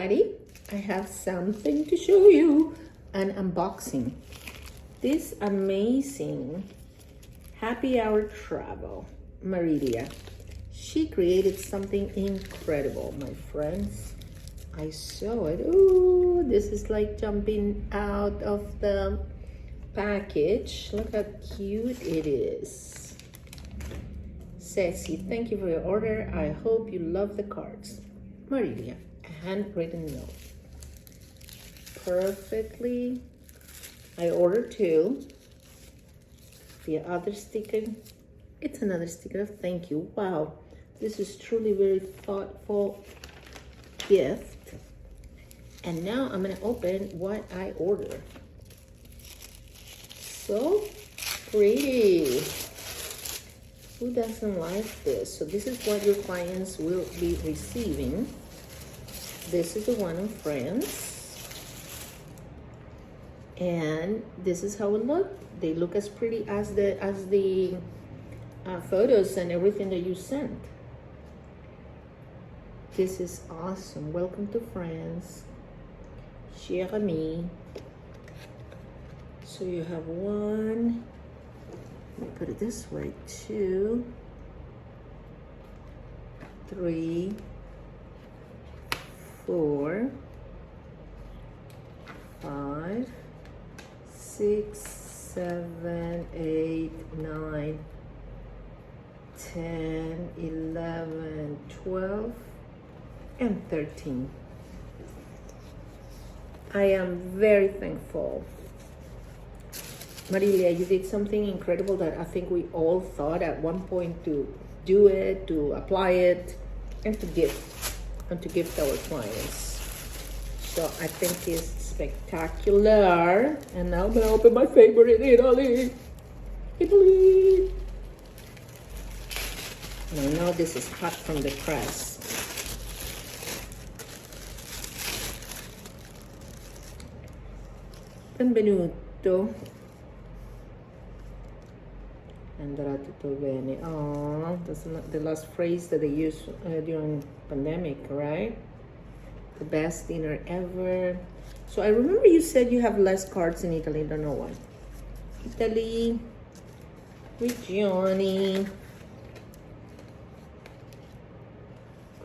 I have something to show you, an unboxing. This amazing happy hour travel, Marilia. She created something incredible, my friends. I saw it. Ooh, this is like jumping out of the package. Look how cute it is. Ceci, thank you for your order. I hope you love the cards. Marilia, a handwritten note. Perfectly. I ordered two. The other sticker, it's another sticker of thank you. Wow, this is truly very thoughtful gift. And now I'm gonna open what I ordered. So pretty. Who doesn't like this? So this is what your clients will be receiving. This is the one in France. And this is how it looks. They look as pretty as the photos and everything that you sent. This is awesome. Welcome to France, cher ami. So you have one. Let me put it this way: 2, 3, 4, 5, 6, 7, 8, 9, 10, 11, 12, and 13. I am very thankful. Marilia, you did something incredible that I think we all thought at one point to do it, to apply it, and to give our clients. So I think it's spectacular. And now I'm gonna open my favorite, Italy. Italy. And I know this is hot from the press. Benvenuto. Andrà tutto bene. Oh, that's not the last phrase that they use during pandemic, right? The best dinner ever. So I remember you said you have less cards in Italy. I don't know why. Italy, Regioni,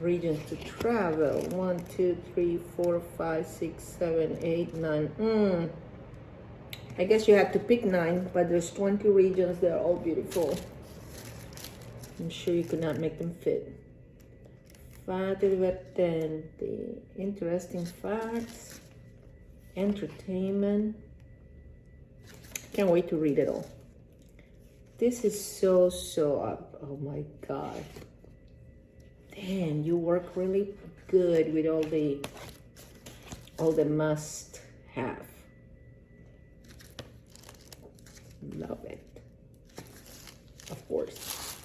regions to travel. 1, 2, 3, 4, 5, 6, 7, 8, 9. I guess you had to pick 9, but there's 20 regions. They're all beautiful. I'm sure you could not make them fit. Fate divertenti, interesting facts, entertainment. Can't wait to read it all. This is so up. Oh my God. Damn, you work really good with all the must have. Love it. Of course.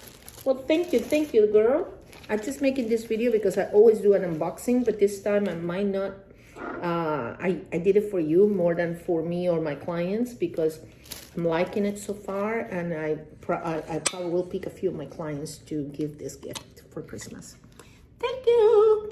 Well, thank you, girl. I'm just making this video because I always do an unboxing, but this time I might not. I did it for you more than for me or my clients because I'm liking it so far, and I probably will pick a few of my clients to give this gift for Christmas. Thank you.